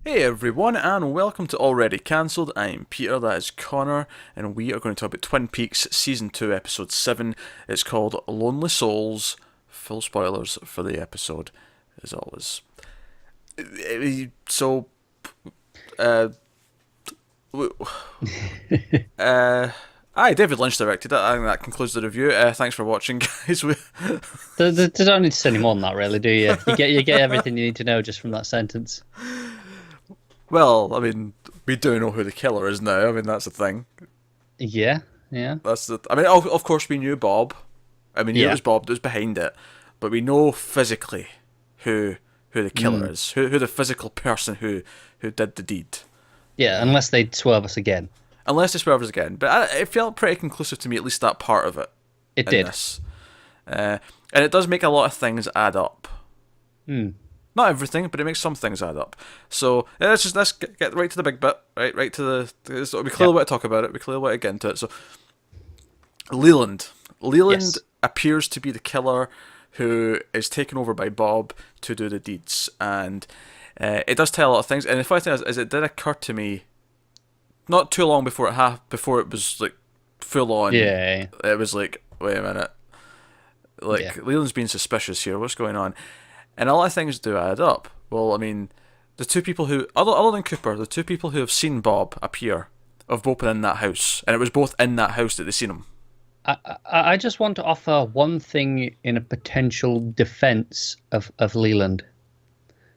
Hey everyone, and welcome to Already Cancelled. I'm Peter, that is Connor, and we are going to talk about Twin Peaks Season 2, Episode 7. It's called Lonely Souls. Full spoilers for the episode, as always. So, uh, David Lynch directed it. I think that concludes the review. Thanks for watching, guys. They don't need to say any more than that, really, do you? You get everything you need to know just from that sentence. Well, I mean, we do know who the killer is now. I mean, that's the thing. Yeah, yeah, I mean, of course, we knew Bob. I mean, knew it yeah, was Bob that was behind it, but we know physically who the killer is, who the physical person who did the deed. yeah. Unless they swerve us again, Unless they swerve us again, but it felt pretty conclusive to me, at least that part of it it in did. this, and it does make a lot of things add up. Hmm. Not everything, but it makes some things add up. So let's get right to the big bit, right to we clearly Yep. want to talk about it. We clearly want to get into it. So Leland Yes. appears to be the killer who is taken over by Bob to do the deeds, and it does tell a lot of things. And the funny thing is it did occur to me not too long before before it was like full on. Yeah, It was like, wait a minute, yeah. like Leland's being suspicious here. What's going on? And a lot of things do add up. Well, I mean, the two people who, other than Cooper, the two people who have seen Bob appear have both been in that house, and it was both in that house that they seen him. I just want to offer one thing in a potential defense of Leland.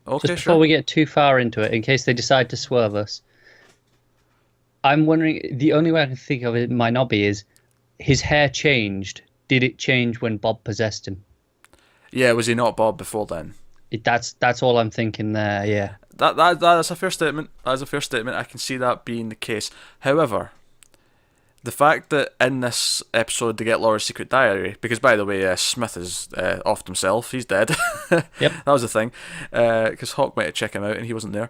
Just Okay, before sure. we get too far into it, in case they decide to swerve us, I'm wondering. The only way I can think of it might not be is his hair changed. Did it change when Bob possessed him? Yeah, was he not Bob before then? That's all I'm thinking there. Yeah. That's a fair statement. That is a fair statement. I can see that being the case. However, the fact that in this episode they get Laura's secret diary, because by the way, Smith is offed himself. He's dead. Yep. That was the thing. Because Hawk might have checked him out and he wasn't there.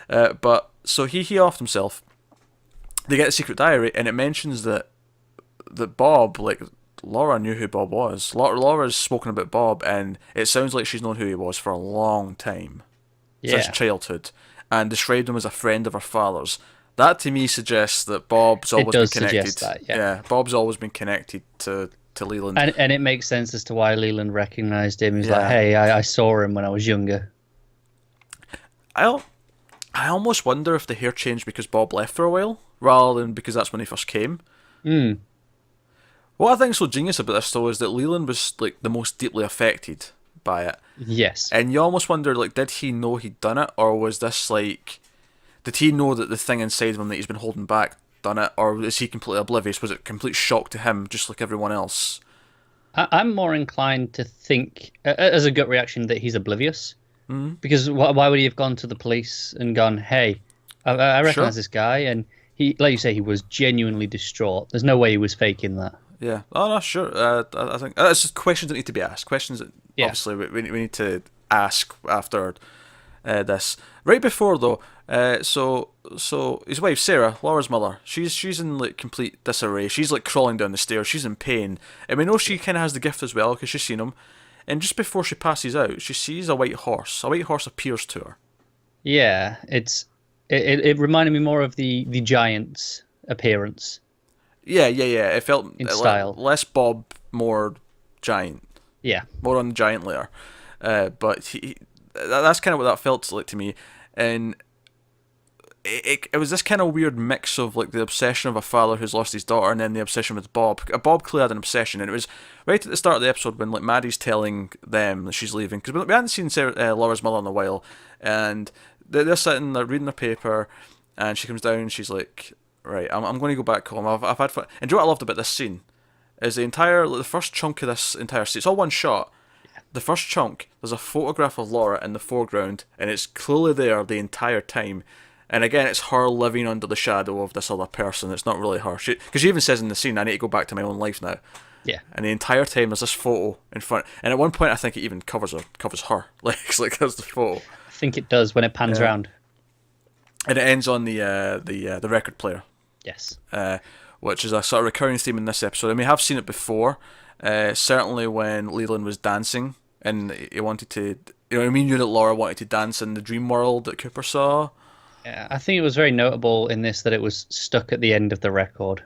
But so he offed himself. They get the secret diary and it mentions that Bob, like, Laura knew who Bob was. Laura's spoken about Bob, and it sounds like she's known who he was for a long time, since Yeah. childhood, and described him as a friend of her father's. That to me suggests that Bob's It always been does connected. suggest that, yeah. Yeah, Bob's always been connected to Leland. And it makes sense as to why Leland recognized him. He's like, Yeah, hey, I saw him when I was younger. I I almost wonder if the hair changed because Bob left for a while, rather than because that's when he first came. Hmm. What I think is so genius about this though is that Leland was like the most deeply affected by it. Yes. And you almost wonder, like, did he know he'd done it, or was this like, did he know that the thing inside of him that he's been holding back done it, or is he completely oblivious? Was it a complete shock to him, just like everyone else? I'm more inclined to think, as a gut reaction, that he's oblivious. Mm-hmm. Because why would he have gone to the police and gone, hey, I Sure. recognize this guy? And he, like you say, he was genuinely distraught. There's no way he was faking that. Yeah. Oh no, sure. I think that's just questions that need to be asked. Questions that Yeah. obviously we need to ask after this. Right before though, so his wife Sarah, Laura's mother, she's in like complete disarray. She's like crawling down the stairs. She's in pain, and we know she kind of has the gift as well because she's seen him. And just before she passes out, she sees a white horse. A white horse appears to her. Yeah. It reminded me more of the Giants appearance Yeah. It felt in style. less Bob, more giant, Yeah. more on the giant layer. But that's kind of what that felt like to me, and it was this kind of weird mix of like the obsession of a father who's lost his daughter, and then the obsession with Bob. Bob clearly had an obsession, and it was right at the start of the episode when like Maddie's telling them that she's leaving because we hadn't seen Laura's mother in a while, and they're sitting there reading the paper, and she comes down and she's like, right, I'm going to go back home. I've had fun. And do you know what I loved about this scene? Is the first chunk of this entire scene. It's all one shot. The first chunk, there's a photograph of Laura in the foreground, and it's clearly there the entire time. And again, it's her living under the shadow of this other person. It's not really her. Because she even says in the scene, I need to go back to my own life now. Yeah. And the entire time, there's this photo in front. And at one point, I think it even covers her. Like, it's like, there's the photo. I think it does when it pans Yeah. around. And it ends on the record player, Yes. which is a sort of recurring theme in this episode. And we have seen it before. Certainly when Leland was dancing, and he wanted to, you know, I mean, you knew that Laura wanted to dance in the dream world that Cooper saw. Yeah, I think it was very notable in this that it was stuck at the end of the record.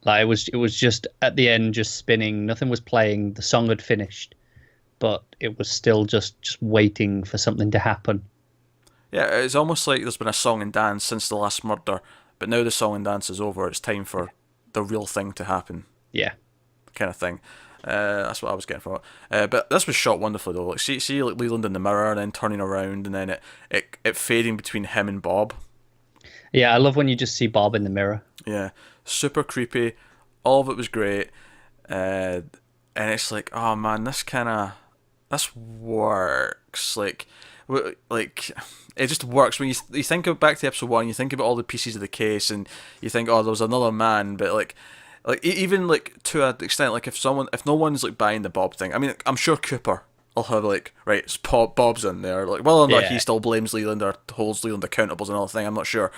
Like it was just at the end, just spinning. Nothing was playing. The song had finished, but it was still just waiting for something to happen. Yeah, it's almost like there's been a song and dance since the last murder, but now the song and dance is over. It's time for the real thing to happen, Yeah, kind of thing. That's what I was getting from it. But this was shot wonderfully though. Like see like Leland in the mirror and then turning around and then it fading between him and Bob. yeah. I love when you just see Bob in the mirror. Yeah, super creepy. All of it was great. And it's like, oh man, this works. Like it just works when you think of back to episode one. You think about all the pieces of the case, and you think, oh, there was another man. But even like to an extent, like if no one's like buying the Bob thing, I mean, I'm sure Cooper will have like, right, it's Bob's in there. Like, well, or not, Yeah, he still blames Leland or holds Leland accountable is another thing. I'm not sure,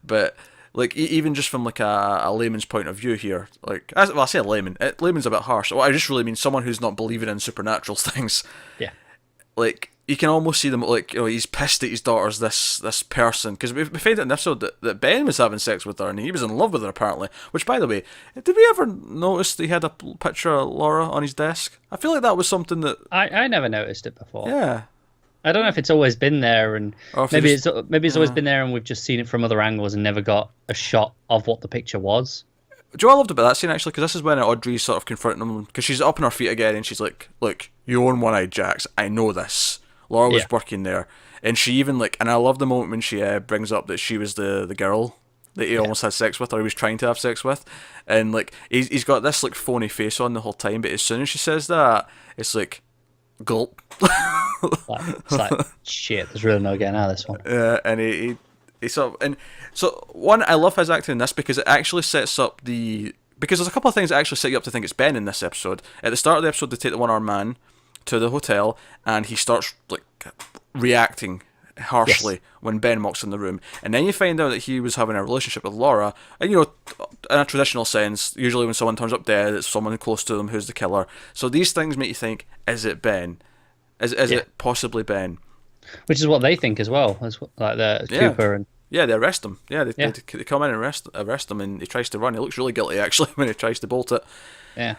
but like even just from like a layman's point of view here, like I say a layman, layman's a bit harsh. Well, I just really mean someone who's not believing in supernatural things. yeah, Like you can almost see them like, he's pissed that his daughter's this person, because we found out in the episode that Ben was having sex with her and he was in love with her apparently. Which, by the way, did we ever notice that he had a picture of Laura on his desk? I feel like that was something that, I never noticed it before. yeah. I don't know if it's always been there, and Or if maybe just, it's always been there, and we've just seen it from other angles and never got a shot of what the picture was. do you know what I loved about that scene actually? Because this is when Audrey's sort of confronting him, because she's up on her feet again and she's like, "Look, you own One-Eyed Jacks. I know this. Laura was Yeah, working there," and she even like, and I love the moment when she brings up that she was the girl that he yeah, almost had sex with, or he was trying to have sex with, and like he's got this like phony face on the whole time, but as soon as she says that, it's like gulp. it's like shit. There's really no getting out of this one. And he sort of, and so one, I love his acting in this because it actually sets up because there's a couple of things that actually set you up to think it's Ben in this episode. At the start of the episode, they take the one-armed man to the hotel, and he starts like reacting harshly Yes. when Ben walks in the room, and then you find out that he was having a relationship with Laura, and in a traditional sense, usually when someone turns up dead, it's someone close to them who's the killer. So these things make you think, is it Ben? Is Yeah. it possibly Ben? Which is what they think as well, like the Yeah. Cooper and Yeah, they arrest him. Yeah, yeah, they come in and arrest him, and he tries to run. He looks really guilty actually when he tries to bolt it. yeah,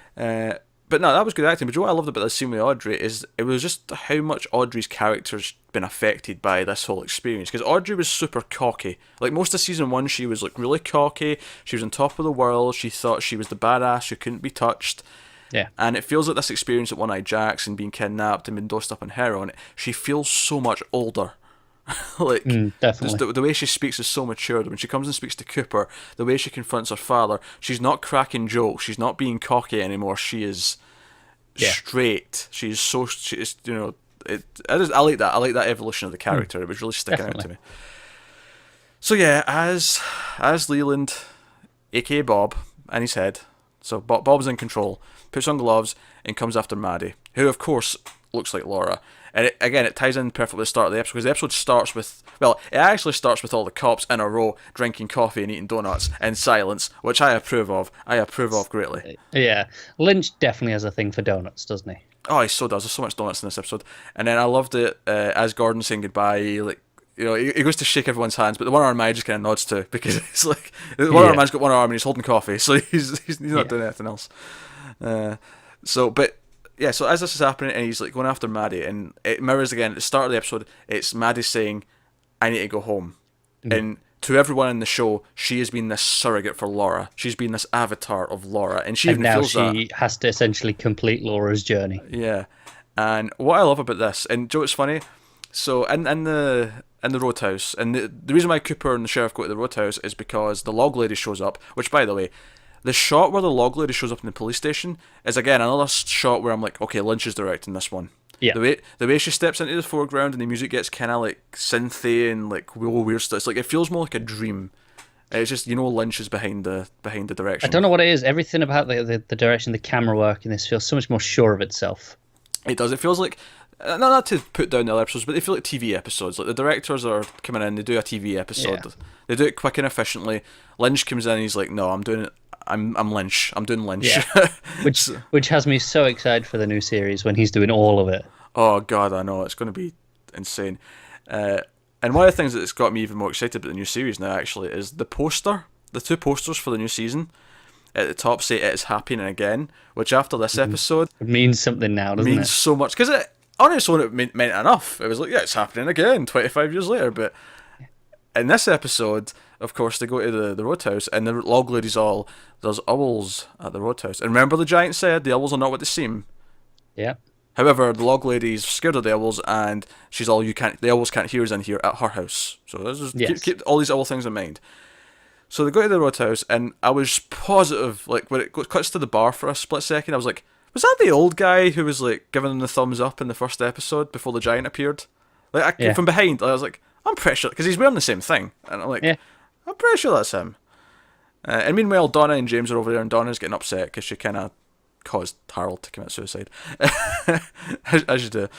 But no, that was good acting. But you know what I loved about this scene with Audrey is it was just how much Audrey's character's been affected by this whole experience. Because Audrey was super cocky. Like most of season one, she was like really cocky. She was on top of the world. She thought she was the badass who couldn't be touched. yeah. And it feels like this experience at One-Eyed Jacks and being kidnapped and being dosed up on heroin, she feels so much older. Like, just Definitely. the way she speaks is so mature. When she comes and speaks to Cooper, the way she confronts her father, she's not cracking jokes. She's not being cocky anymore. She is Yeah. straight. She is, I like that. I like that evolution of the character. It was really sticking out to Definitely. me. So yeah, as Leland, aka Bob, in his head. So Bob's in control, puts on gloves, and comes after Maddy, who of course looks like Laura. And it ties in perfectly with the start of the episode, because the episode starts with, well, it actually starts with all the cops in a row drinking coffee and eating donuts in silence, which I approve of. I approve of greatly. Yeah, Lynch definitely has a thing for donuts, doesn't he? Oh, he so does. There's so much donuts in this episode. And then I loved it as Gordon's saying goodbye, like, he goes to shake everyone's hands, but the one-armed man just kind of nods to, because it's like, the one-armed man's got one arm and he's holding coffee, so he's not doing anything else. So as this is happening, and he's like going after Maddy, and it mirrors again at the start of the episode, it's Maddy saying, "I need to go home." And to everyone in the show, she has been this surrogate for Laura. She's been this avatar of Laura, and she And even now feels that. she has to essentially complete Laura's journey. Yeah, and what I love about this, and Joe, it's funny. So in the roadhouse, and the reason why Cooper and the sheriff go to the roadhouse is because the log lady shows up. Which, by the way, the shot where the log lady shows up in the police station is again another shot where I'm like, okay, Lynch is directing this one. Yeah. The way she steps into the foreground and the music gets kind of like synthy and like real weird stuff. It's like it feels more like a dream. It's just Lynch is behind the direction. I don't know what it is. Everything about the direction, the camera work in this feels so much more sure of itself. It does. It feels like, not to put down the other episodes, but they feel like TV episodes. Like the directors are coming in, they do a TV episode, Yeah. they do it quick and efficiently. Lynch comes in, and he's like, "No, I'm doing it. I'm Lynch. I'm doing Lynch." Yeah. Which has me so excited for the new series when he's doing all of it. Oh god, I know it's going to be insane. And one of the things that's got me even more excited about the new series now, actually, is the poster. The 2 posters for the new season at the top say "It is happening again," which after this episode It means something now, doesn't means it? so much. Because on its own, it meant enough. It was like, yeah, it's happening again 25 years later. But in this episode, of course, they go to the roadhouse, and the log lady's all, "There's owls at the roadhouse." And remember the giant said, the owls are not what they seem. Yeah. However, the log lady's scared of the owls, and she's all, the owls can't hear us in here at her house. So let's just keep all these owl things in mind. So they go to the roadhouse, and I was positive, like, when it cuts to the bar for a split second, I was like, was that the old guy who was, like, giving them the thumbs up in the first episode before the giant appeared? Like, from behind, I was like, I'm pretty sure, because he's wearing the same thing. And I'm like, I'm pretty sure that's him. And meanwhile, Donna and James are over there, and Donna's getting upset because she kind of caused Harold to commit suicide. as you do.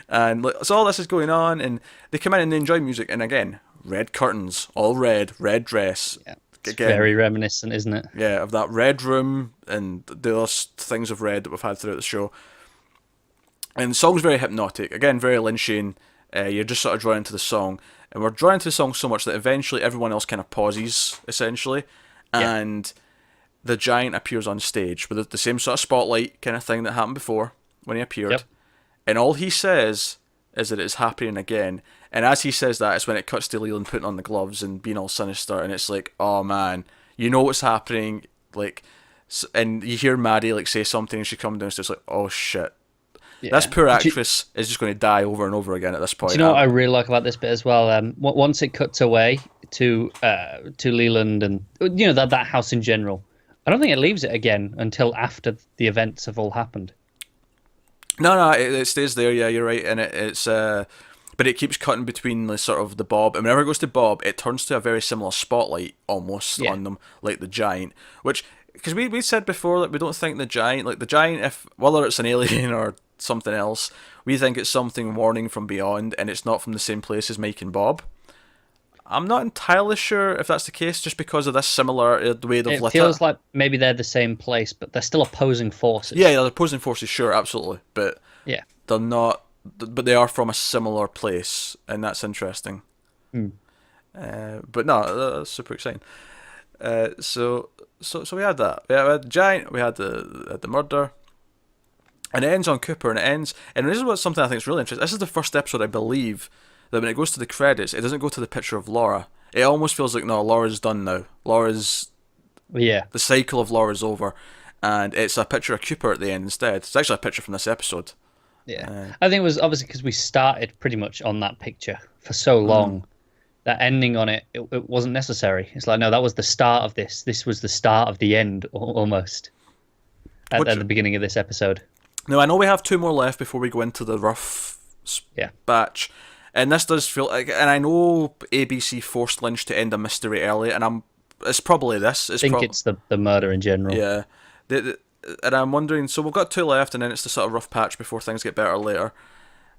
And so all this is going on, and they come in and they enjoy music, and again, red curtains, all red dress. Yeah. It's very reminiscent, isn't it? Yeah, of that red room and the other things of red that we've had throughout the show. And the song's very hypnotic. Again, very Lynchian. You're just sort of drawn into the song. And we're drawn into the song so much that eventually everyone else kind of pauses, essentially. And the giant appears on stage with the same sort of spotlight kind of thing that happened before when he appeared. Yep. And all he says is that it's happening again. And as he says that, it's when it cuts to Leland putting on the gloves and being all sinister, and it's like, oh man, you know what's happening, like, and you hear Maddy like say something, and she comes downstairs like, oh shit, this poor actress is just going to die over and over again at this point. Do you know what I really like about this bit as well? Once it cuts away to Leland and that house in general, I don't think it leaves it again until after the events have all happened. No, it stays there. Yeah, you're right, and it's but it keeps cutting between the sort of the Bob, and whenever it goes to Bob, it turns to a very similar spotlight almost on them, like the giant. Which, because we said before that we don't think the giant, if whether it's an alien or something else, we think it's something warning from beyond, and it's not from the same place as Mike and Bob. I'm not entirely sure if that's the case, just because of this similar the way they've lit it. It feels like maybe they're the same place, but they're still opposing forces. Yeah, they're opposing forces, sure, absolutely, but they're not. But they are from a similar place, and that's interesting. But no, that's super exciting. So we had that. We had the giant. We had the murder, and it ends on Cooper, and this is something I think is really interesting. This is the first episode, I believe, that when it goes to the credits, it doesn't go to the picture of Laura. It almost feels like, no, Laura's done now. The cycle of Laura's over, and it's a picture of Cooper at the end instead. It's actually a picture from this episode. Yeah, I think it was obviously because we started pretty much on that picture for so long. That ending on it wasn't necessary. It's like, no, that was the start of this. This was the start of the end, almost, at the beginning of this episode. Now, I know we have 2 more left before we go into the rough batch. And this does feel like, and I know ABC forced Lynch to end a mystery early, and it's probably this. I think it's the murder in general. Yeah. And I'm wondering, so we've got 2 left, and then it's the sort of rough patch before things get better later.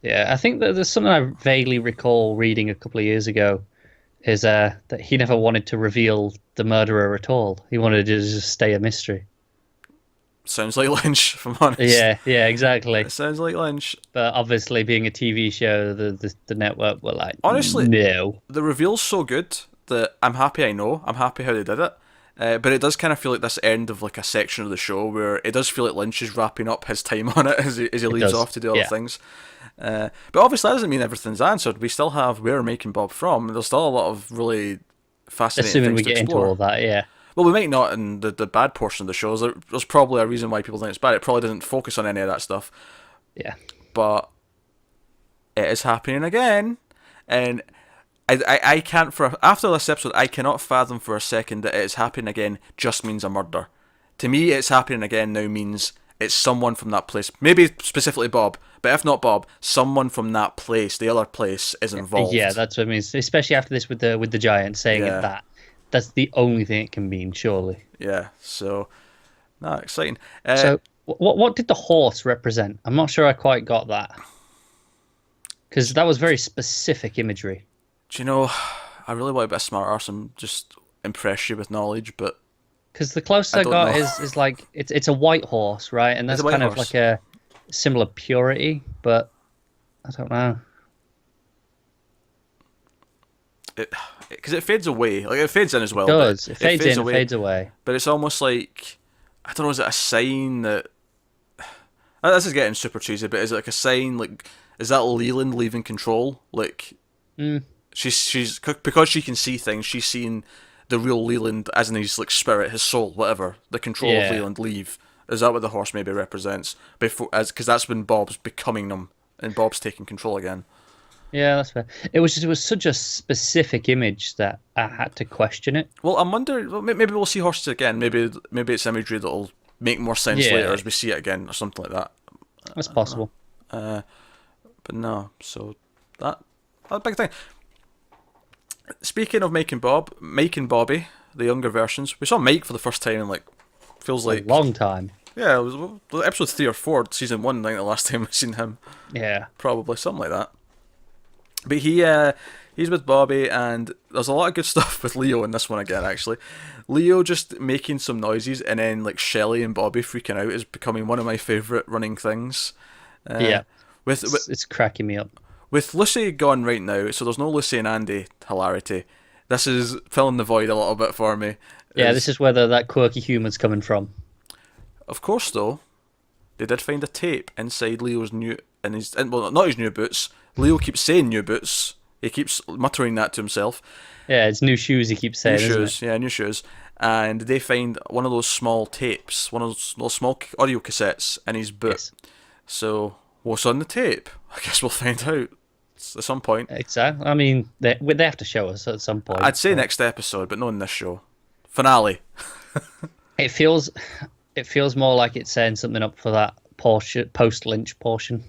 Yeah, I think that there's something I vaguely recall reading a couple of years ago, is that he never wanted to reveal the murderer at all. He wanted to just stay a mystery. Sounds like Lynch, if I'm honest. Yeah, exactly. It sounds like Lynch. But obviously, being a TV show, the network were like, honestly, no. The reveal's so good that I'm happy I'm happy how they did it. But it does kind of feel like this end of like a section of the show where it does feel like Lynch is wrapping up his time on it as he leaves off to do other things. But obviously that doesn't mean everything's answered. We still have where Making Bob from. There's still a lot of really fascinating Assuming things we to get explore. into all that, yeah. Well, we might not in the bad portion of the shows. There's probably a reason why people think it's bad. It probably didn't focus on any of that stuff. Yeah. But it is happening again. And I can't, after this episode, I cannot fathom for a second that it is happening again just means a murder. To me, it's happening again now means it's someone from that place. Maybe specifically Bob, but if not Bob, someone from that place, the other place, is involved. Yeah, that's what I mean. Especially after this with the giant saying it that's the only thing it can mean, surely. Yeah, so, exciting. So, what did the horse represent? I'm not sure I quite got that. Because that was very specific imagery. Do you know, I really want a bit of smart arse and just impress you with knowledge, but... Because the closest I got is like, it's a white horse, right? And that's kind of like a similar purity, but I don't know. because it fades away. Like it fades in as well. It does. But It fades in, fades away. But it's almost like, I don't know. Is it a sign that this is getting super cheesy? But is it like a sign? Like, is that Leland leaving control? Like, she's because she can see things. She's seeing the real Leland, as in his like spirit, his soul, whatever. The control of Leland leave. Is that what the horse maybe represents? Because that's when Bob's becoming them, and Bob's taking control again. Yeah, that's fair. It was such a specific image that I had to question it. Well, I'm wondering. Well, maybe we'll see horses again. Maybe it's imagery that'll make more sense later as we see it again, or something like that. That's possible. But no. So that's a big thing. Speaking of Mike and Bobby, the younger versions, we saw Mike for the first time in feels like a long time. Yeah, it was episode 3 or 4, season 1. I think the last time we've seen him. Yeah, probably something like that. But he's with Bobby, and there's a lot of good stuff with Leo in this one again. Actually, Leo just making some noises, and then Shelley and Bobby freaking out is becoming one of my favourite running things. It's cracking me up. With Lucy gone right now, so there's no Lucy and Andy hilarity. This is filling the void a little bit for me. Yeah, this is where that quirky humour's coming from. Of course, though, they did find a tape inside Leo's not his new boots. Leo keeps saying new boots. He keeps muttering that to himself. Yeah, it's new shoes he keeps saying, new shoes, isn't it? Yeah, new shoes. And they find one of those small tapes, one of those small audio cassettes in his boot. Yes. So, what's on the tape? I guess we'll find out at some point. Exactly. I mean, they have to show us at some point. I'd say next episode, but not in this show. Finale. It feels more like it's setting something up for that post-Lynch portion.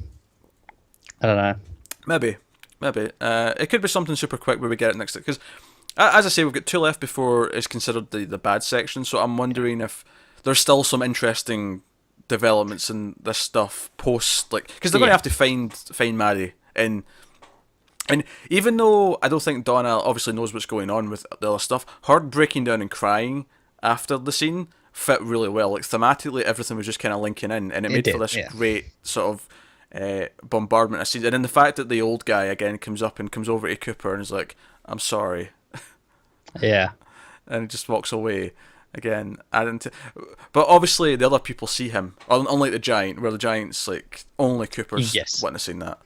I don't know. Maybe. It could be something super quick where we get it next. Because, as I say, we've got 2 left before it's considered the bad section. So I'm wondering if there's still some interesting developments in this stuff post, because they're going to have to find Maddy, and even though I don't think Donna obviously knows what's going on with the other stuff, her breaking down and crying after the scene fit really well. Thematically, everything was just kind of linking in, and it made for this great sort of bombardment of scenes. And then the fact that the old guy again comes over to Cooper and is like, "I'm sorry," yeah, and he just walks away. Again, but obviously the other people see him, unlike the giant, where the giant's only Cooper's witnessing that.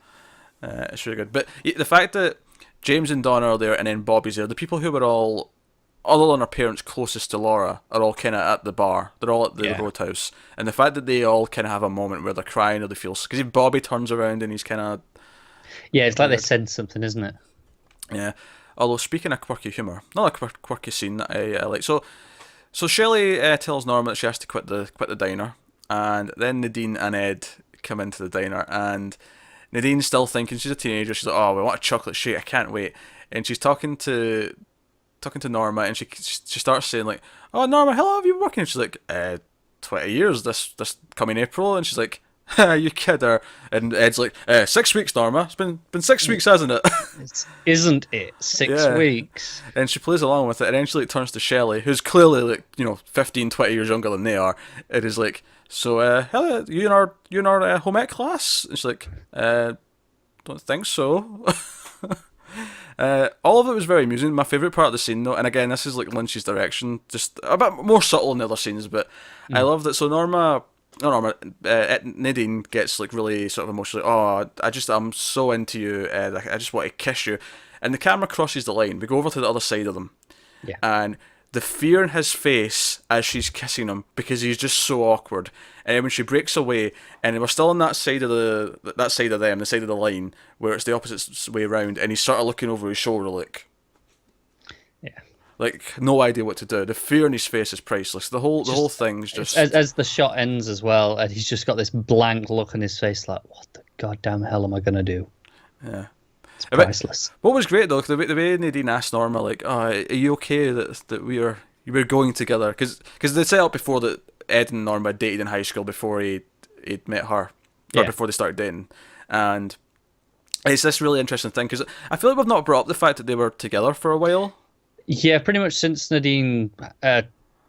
It's really good. But the fact that James and Donna are there and then Bobby's there, the people who were all, other than our parents closest to Laura, are all kind of at the bar. They're all at the roadhouse. And the fact that they all kind of have a moment where they're crying or they feel... Because if Bobby turns around and he's kind of... Yeah, it's like they sense something, isn't it? Yeah. Although, speaking of quirky humour, another quirky scene that I like. So Shelley tells Norma that she has to quit the diner. And then Nadine and Ed come into the diner, and Nadine's still thinking, she's a teenager, she's like, "Oh, we want a chocolate shake, I can't wait." And she's talking to Norma, and she starts saying "Oh, Norma, how long have you been working?" And she's like, 20 years this coming April." And she's like, "You kid her." And Ed's like, 6 weeks, Norma. It's been 6 weeks, hasn't it? Isn't it 6 weeks? And she plays along with it, and then she turns to Shelley, who's clearly 15, 20 years younger than they are. It is like, "So, Helen, you in our home ec class?" And she's like, "Don't think so." All of it was very amusing. My favourite part of the scene, though, and again, this is Lynch's direction, just a bit more subtle in the other scenes, but I love that. So Nadine gets really sort of emotional. "Oh, I'm so into you. I just want to kiss you." And the camera crosses the line. We go over to the other side of them, and the fear in his face as she's kissing him, because he's just so awkward. And when she breaks away, and we're still on that side of the side of the line where it's the opposite way around, and he's sort of looking over his shoulder, no idea what to do. The fear in his face is priceless. The whole thing's just as the shot ends as well, and he's just got this blank look on his face, what the goddamn hell am I gonna do? Yeah. It's priceless. What was great though, the way Nadine asked Norma, "Oh, are you okay that we're going together?" Because they set up before that Ed and Norma dated in high school before he'd met her, or before they started dating, and it's this really interesting thing because I feel like we've not brought up the fact that they were together for a while. Yeah, pretty much since Nadine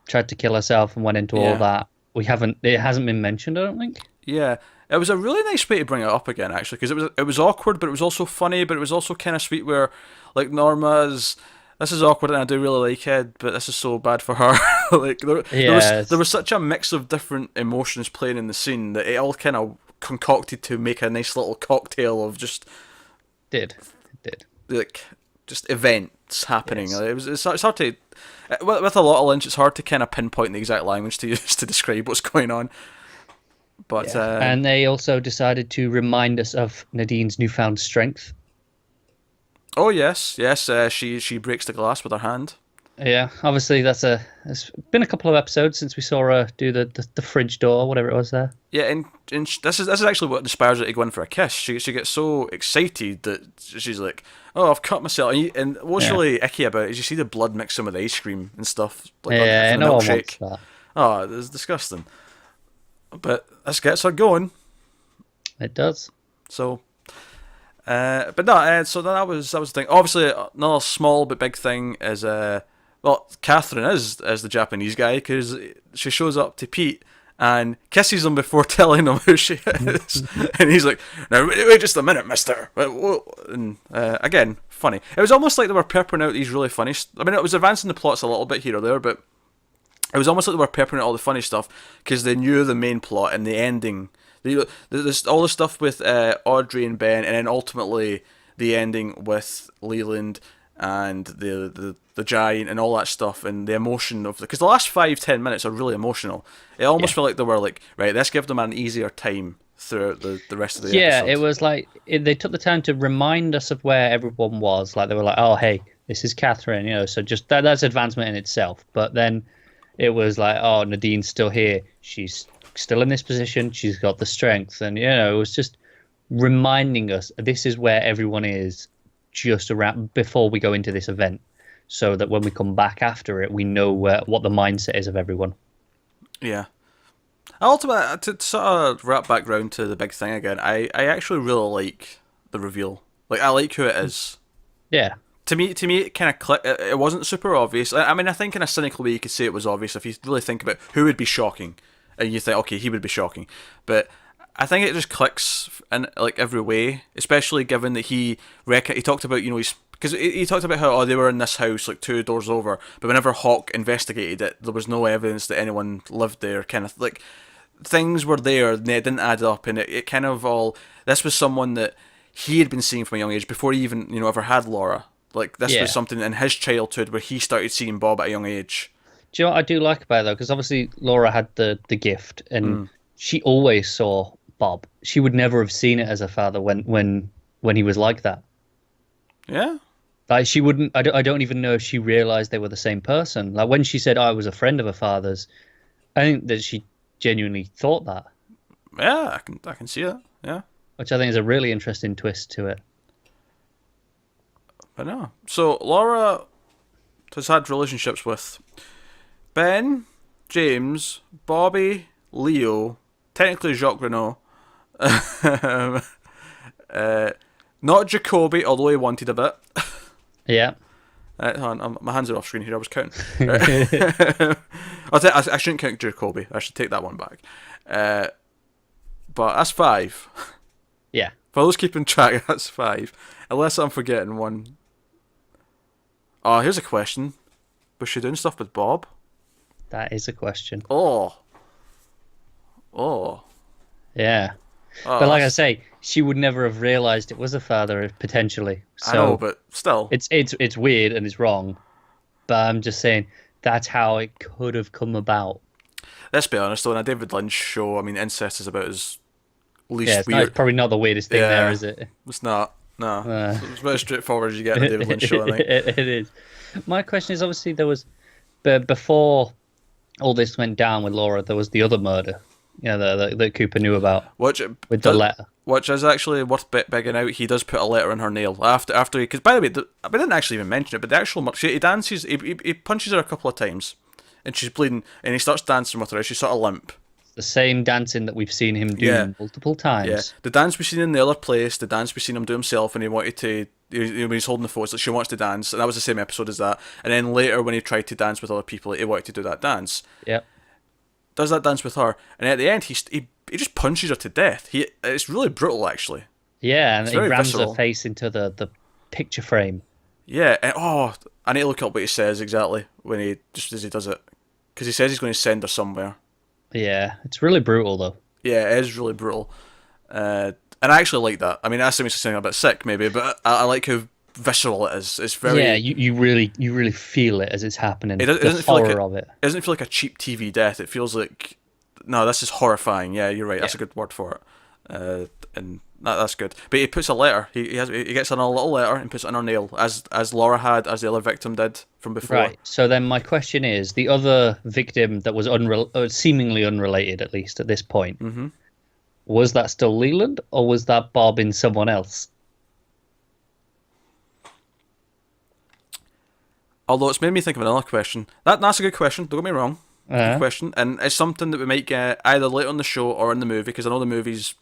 tried to kill herself and went into all that, it hasn't been mentioned, I don't think. Yeah. It was a really nice way to bring it up again, actually, because it was awkward, but it was also funny, but it was also kind of sweet. Where like Norma's, this is awkward, and I do really like it, but this is so bad for her. Like there was such a mix of different emotions playing in the scene that it all kind of concocted to make a nice little cocktail of just Did it did. like just events happening. Yes. Like, it's hard to with a lot of Lynch, it's hard to kind of pinpoint the exact language to use to describe what's going on. But Yeah. And they also decided to remind us of Nadine's newfound strength. oh yes, yes, she breaks the glass with her hand. Yeah, obviously it's been a couple of episodes since we saw her do the fridge door, whatever it was there. Yeah, and this is actually what inspires her to go in for a kiss. She gets so excited that she's like, "Oh, I've cut myself." And what's really icky about it is you see the blood mixing with the ice cream and stuff, like Yeah, on the no one wants milkshake. that. Oh, it's disgusting. But this gets her going. It does. So, but no, so that was the thing. Obviously, another small but big thing is well, Catherine is the Japanese guy because she shows up to Pete and kisses him before telling him who she is, and he's like, "Now wait just a minute, Mister." And again, funny. It was almost like they were peppering out these really funny. I mean, it was advancing the plots a little bit here or there, but it was almost like they were peppering out all the funny stuff because they knew the main plot and the ending. There's all the stuff with Audrey and Ben, and then ultimately the ending with Leland and the giant and all that stuff, and the emotion of because the last 5-10 minutes are really emotional. It almost felt like they were like, right, let's give them an easier time throughout the rest of the episode. It was like they took the time to remind us of where everyone was. Like they were like, "Oh, hey, this is Catherine," So just that's advancement in itself. But then it was like, "Oh, Nadine's still here. She's still in this position. She's got the strength," and it was just reminding us this is where everyone is just around before we go into this event, so that when we come back after it, we know what the mindset is of everyone. Yeah. Ultimately, to sort of wrap back round to the big thing again, I actually really like the reveal. Like, I like who it is. Yeah. To me, it kind of clicked. It wasn't super obvious. I mean, I think in a cynical way you could say it was obvious if you really think about who would be shocking, and you think, okay, he would be shocking. But I think it just clicks in like every way, especially given that he talked about because he talked about how they were in this house like 2 doors over, but whenever Hawk investigated it, there was no evidence that anyone lived there. Kind of like things were there, and they didn't add up, and it kind of all. This was someone that he had been seeing from a young age before he even ever had Laura. Like this was something in his childhood where he started seeing Bob at a young age. Do you know what I do like about it though? Because obviously Laura had the gift, and she always saw Bob. She would never have seen it as a father when he was like that. Yeah. Like she wouldn't. I don't even know if she realized they were the same person. Like when she said, "I was a friend of her father's," I think that she genuinely thought that. Yeah, I can see that. Yeah. Which I think is a really interesting twist to it. But no. So Laura has had relationships with Ben, James, Bobby, Leo, technically Jacques Renault, not Jacoby, although he wanted a bit. Yeah. Hold on, my hands are off screen here. I was counting. I shouldn't count Jacoby. I should take that one back. But that's 5. Yeah. For those keeping track, that's 5. Unless I'm forgetting one. Oh, here's a question. Was she doing stuff with Bob? That is a question. Oh. Yeah. But like I say, she would never have realized it was a father potentially. So I know, but still, it's weird and it's wrong. But I'm just saying that's how it could have come about. Let's be honest, though, in a David Lynch show, I mean, incest is about as least it's weird. it's probably not the weirdest thing there, is it? It's not. No. It's about as straightforward as you get in a David Lynch show, I think. It is. My question is, obviously, there was before all this went down with Laura, there was the other murder. That Cooper knew about. The letter. Which is actually worth bigging out. He does put a letter in her nail after because by the way, I didn't actually even mention it, but the actual he dances, he punches her a couple of times, and she's bleeding, and he starts dancing with her. She's sort of limp. The same dancing that we've seen him do multiple times. Yeah, the dance we've seen in the other place, the dance we've seen him do himself, and he wanted to. When he's holding the phone, it's like she wants to dance, and that was the same episode as that. And then later, when he tried to dance with other people, he wanted to do that dance. Yeah. does that dance with her, and at the end he just punches her to death. It's really brutal, actually. Yeah, and It's he very rams visceral. her face into the picture frame. Yeah, and I need to look up what he says exactly when he just as he does it, because he says he's going to send her somewhere. Yeah, it's really brutal though. Yeah, it is really brutal, and I actually like that. I mean, that's something a bit sick maybe, but I like how visceral it is. It's very. Yeah, you really feel it as it's happening. It The doesn't feel like horror of it. It doesn't feel like a cheap TV death. It feels like no, this is horrifying. Yeah, you're right. That's a good word for it. And that's good. But he puts a letter. He gets on a little letter and puts it on her nail, as Laura had, as the other victim did from before. Right. So then my question is, the other victim that was seemingly unrelated, at least at this point, was that still Leland, or was that Bob in someone else? Although it's made me think of another question. That's a good question. Don't get me wrong. Uh-huh. Good question, and it's something that we might get either later on the show or in the movie, because I know the movie's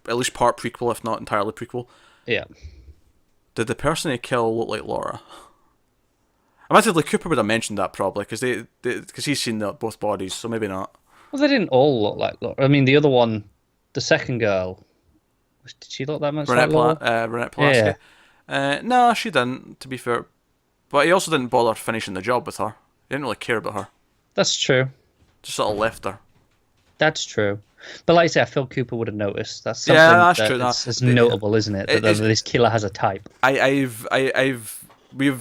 at least part prequel, if not entirely prequel. Yeah. Did the person they kill look like Laura? Admittedly, Cooper would have mentioned that probably, because he's seen both bodies, so maybe not. Well, they didn't all look like Laura. I mean, the other one, the second girl, did she look that much like Laura? Renette Pulaski. Yeah. No, she didn't, to be fair. But he also didn't bother finishing the job with her. He didn't really care about her. That's true. Just sort of left her. That's true. But like I say, I feel Cooper would have noticed. That's something that's that true. it's notable, isn't it? That this killer has a type. We've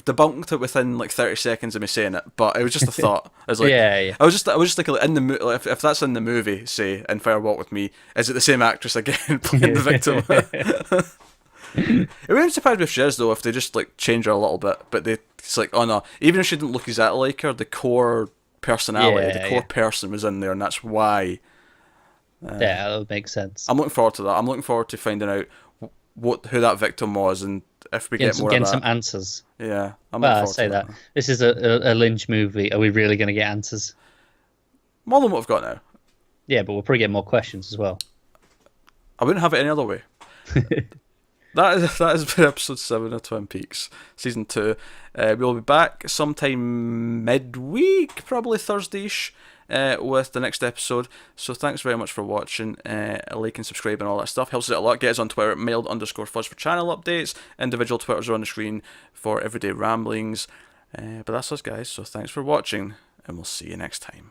debunked it within like 30 seconds of me saying it, but it was just a thought. I was like, Yeah. I was just thinking, like, in the if that's in the movie, say in Fire Walk with Me, is it the same actress again playing the victim? It wouldn't surprise me if she is, though, if they just like change her a little bit. But it's like, oh no, even if she didn't look exactly like her, the core personality, the core person was in there, and that's why. Yeah, that would make sense. I'm looking forward to that. I'm looking forward to finding out who that victim was, and if we get more of that. Some answers. Yeah, I'm Well, looking I forward say to that. This is a Lynch movie. Are we really going to get answers? More than what we've got now. Yeah, but we'll probably get more questions as well. I wouldn't have it any other way. That has been episode 7 of Twin Peaks, season 2. We'll be back sometime midweek, probably Thursday-ish, with the next episode. So thanks very much for watching. Like and subscribe and all that stuff helps us out a lot. Get us on Twitter at mailed_fuzz for channel updates. Individual Twitters are on the screen for everyday ramblings. But that's us, guys. So thanks for watching, and we'll see you next time.